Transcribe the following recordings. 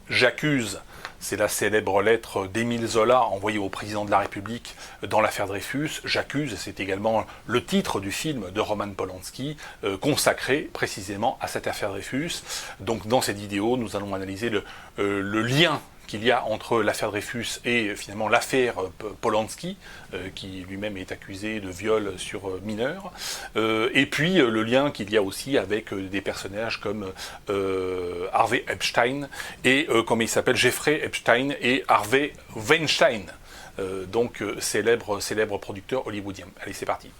J'accuse, c'est la célèbre lettre d'Émile Zola envoyée au président de la République dans l'affaire Dreyfus. J'accuse, c'est également le titre du film de Roman Polanski consacré précisément à cette affaire Dreyfus. Donc dans cette vidéo, nous allons analyser le lien qu'il y a entre l'affaire Dreyfus et finalement l'affaire Polanski, qui lui-même est accusé de viol sur mineur, et puis le lien qu'il y a aussi avec des personnages comme Harvey Epstein et comme il s'appelle Jeffrey Epstein et Harvey Weinstein, donc célèbre producteur hollywoodien. Allez, c'est parti.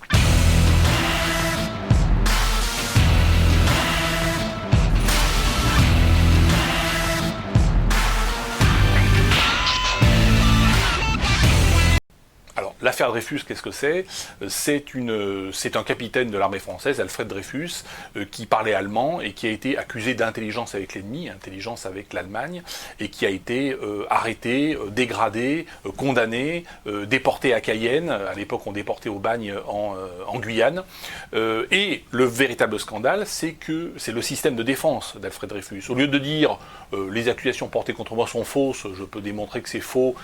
L'affaire Dreyfus, qu'est-ce que c'est? C'est un capitaine de l'armée française, Alfred Dreyfus, qui parlait allemand et qui a été accusé d'intelligence avec l'ennemi, intelligence avec l'Allemagne, et qui a été arrêté, dégradé, condamné, déporté à Cayenne. À l'époque, on déportait au bagne en Guyane. Et le véritable scandale, c'est que c'est le système de défense d'Alfred Dreyfus. Au lieu de dire les accusations portées contre moi sont fausses, je peux démontrer que c'est faux,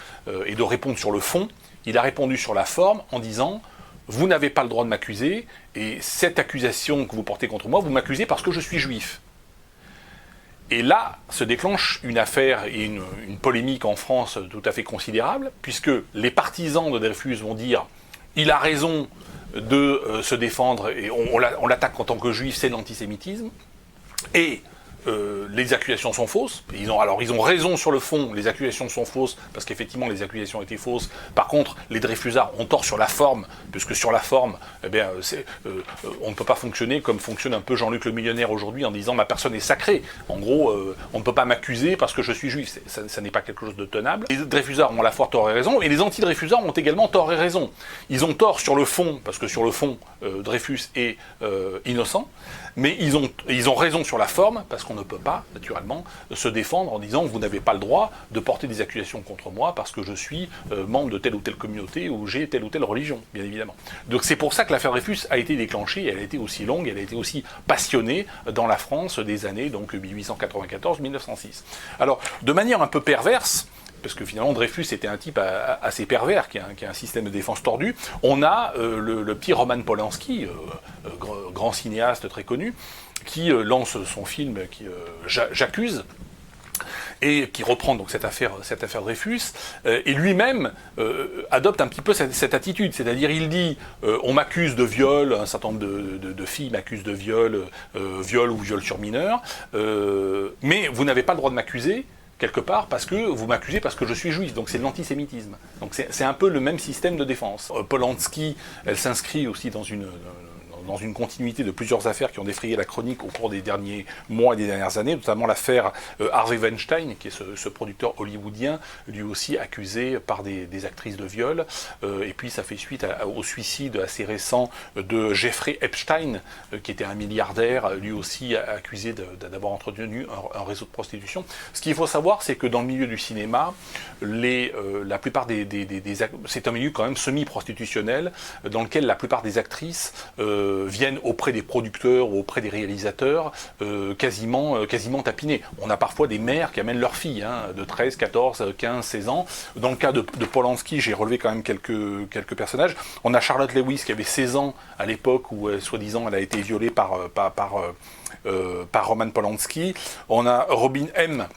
et de répondre sur le fond, il a répondu sur la forme en disant « Vous n'avez pas le droit de m'accuser, et cette accusation que vous portez contre moi, vous m'accusez parce que je suis juif. » Et là se déclenche une affaire et une polémique en France tout à fait considérable, puisque les partisans de Dreyfus vont dire « Il a raison de se défendre, et on l'attaque en tant que juif, c'est de l'antisémitisme. » Et les accusations sont fausses. Ils ont raison sur le fond, les accusations sont fausses, parce qu'effectivement les accusations étaient fausses. Par contre, les Dreyfusards ont tort sur la forme, puisque sur la forme, eh bien, on ne peut pas fonctionner comme fonctionne un peu Jean-Luc le millionnaire aujourd'hui en disant ma personne est sacrée. En gros, on ne peut pas m'accuser parce que je suis juif. Ça n'est pas quelque chose de tenable. Les Dreyfusards ont à la fois tort et raison, et les anti-Dreyfusards ont également tort et raison. Ils ont tort sur le fond, parce que sur le fond, Dreyfus est innocent, mais ils ont raison sur la forme, parce qu'on ne peut pas, naturellement, se défendre en disant « vous n'avez pas le droit de porter des accusations contre moi parce que je suis membre de telle ou telle communauté ou j'ai telle ou telle religion », bien évidemment. Donc c'est pour ça que l'affaire Dreyfus a été déclenchée, elle a été aussi longue, elle a été aussi passionnée dans la France des années donc 1894-1906. Alors, de manière un peu perverse, parce que finalement Dreyfus était un type assez pervers, qui a un système de défense tordu, on a le petit Roman Polanski, grand cinéaste très connu, qui lance son film J'accuse, et qui reprend donc cette affaire Dreyfus, et lui-même adopte un petit peu cette attitude, c'est-à-dire il dit on m'accuse de viol, un certain nombre de filles m'accusent de viol ou viol sur mineur, mais vous n'avez pas le droit de m'accuser, quelque part, parce que vous m'accusez parce que je suis juif, donc c'est de l'antisémitisme. Donc c'est un peu le même système de défense. Polanski, elle s'inscrit aussi dans une continuité de plusieurs affaires qui ont défrayé la chronique au cours des derniers mois et des dernières années, notamment l'affaire Harvey Weinstein, qui est ce producteur hollywoodien, lui aussi accusé par des actrices de viol, et puis ça fait suite au suicide assez récent de Jeffrey Epstein, qui était un milliardaire, lui aussi accusé d'avoir entretenu un réseau de prostitution. Ce qu'il faut savoir, c'est que dans le milieu du cinéma, la plupart c'est un milieu quand même semi-prostitutionnel, dans lequel la plupart des actrices viennent auprès des producteurs ou auprès des réalisateurs quasiment tapinés. On a parfois des mères qui amènent leurs filles de 13, 14, 15, 16 ans. Dans le cas de Polanski, j'ai relevé quand même quelques personnages. On a Charlotte Lewis qui avait 16 ans à l'époque où, soi-disant, elle a été violée par Roman Polanski. On a Robin M.,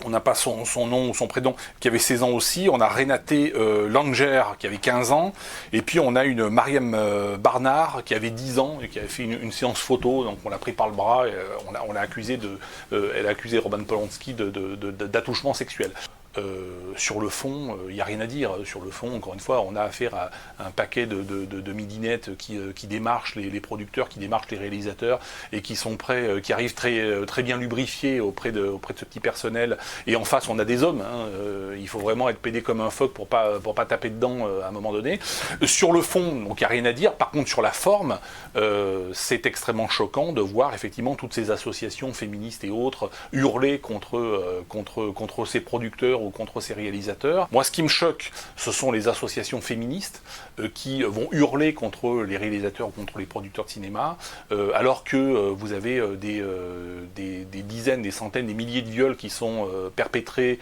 on n'a pas son nom ou son prénom, qui avait 16 ans aussi. On a Renate Langer, qui avait 15 ans. Et puis on a une Mariam Barnard, qui avait 10 ans, et qui avait fait une séance photo. Donc on l'a pris par le bras, et elle a accusé Roman Polanski d'attouchement sexuel. Sur le fond, il n'y a rien à dire. Sur le fond, encore une fois, on a affaire à un paquet de midinettes qui démarchent les producteurs, qui démarchent les réalisateurs, et qui sont prêts, qui arrivent très bien lubrifiés auprès de ce petit personnel. Et en face, on a des hommes. Il faut vraiment être pédé comme un phoque pour pas taper dedans à un moment donné. Sur le fond, donc il n'y a rien à dire. Par contre, sur la forme, c'est extrêmement choquant de voir effectivement toutes ces associations féministes et autres hurler contre ces producteurs ou contre ces réalisateurs. Moi, ce qui me choque, ce sont les associations féministes qui vont hurler contre les réalisateurs ou contre les producteurs de cinéma, alors que vous avez des dizaines, des centaines, des milliers de viols qui sont perpétrés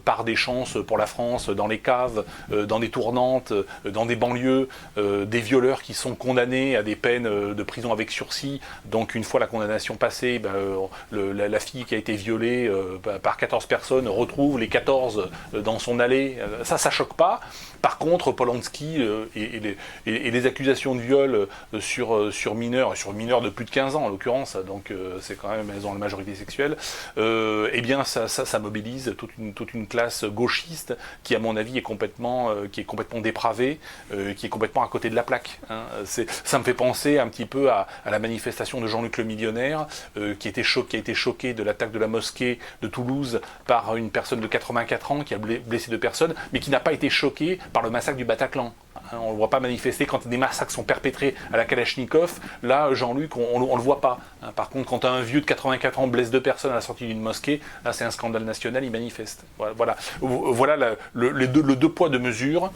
par des chances pour la France, dans les caves, dans des tournantes, dans des banlieues, des violeurs qui sont condamnés à des peines de prison avec sursis. Donc une fois la condamnation passée, la fille qui a été violée par 14 personnes retrouve les 14 dans son allée. Ça choque pas. Par contre, Polanski et les accusations de viol sur mineurs de plus de 15 ans en l'occurrence, donc c'est quand même, elles ont la majorité sexuelle, eh bien ça mobilise toute une classe gauchiste qui, à mon avis, est complètement dépravée, qui est complètement à côté de la plaque. Hein. Ça me fait penser un petit peu à la manifestation de Jean-Luc le Millionnaire, qui a été choqué de l'attaque de la mosquée de Toulouse par une personne de 84 ans qui a blessé 2 personnes, mais qui n'a pas été choqué par le massacre du Bataclan. On ne le voit pas manifester quand des massacres sont perpétrés à la Kalachnikov. Là, Jean-Luc, on ne le voit pas. Par contre, quand un vieux de 84 ans blesse 2 personnes à la sortie d'une mosquée, là, c'est un scandale national, il manifeste. Voilà le deux poids, deux mesures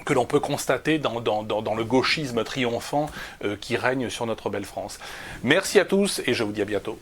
que l'on peut constater dans le gauchisme triomphant qui règne sur notre belle France. Merci à tous et je vous dis à bientôt.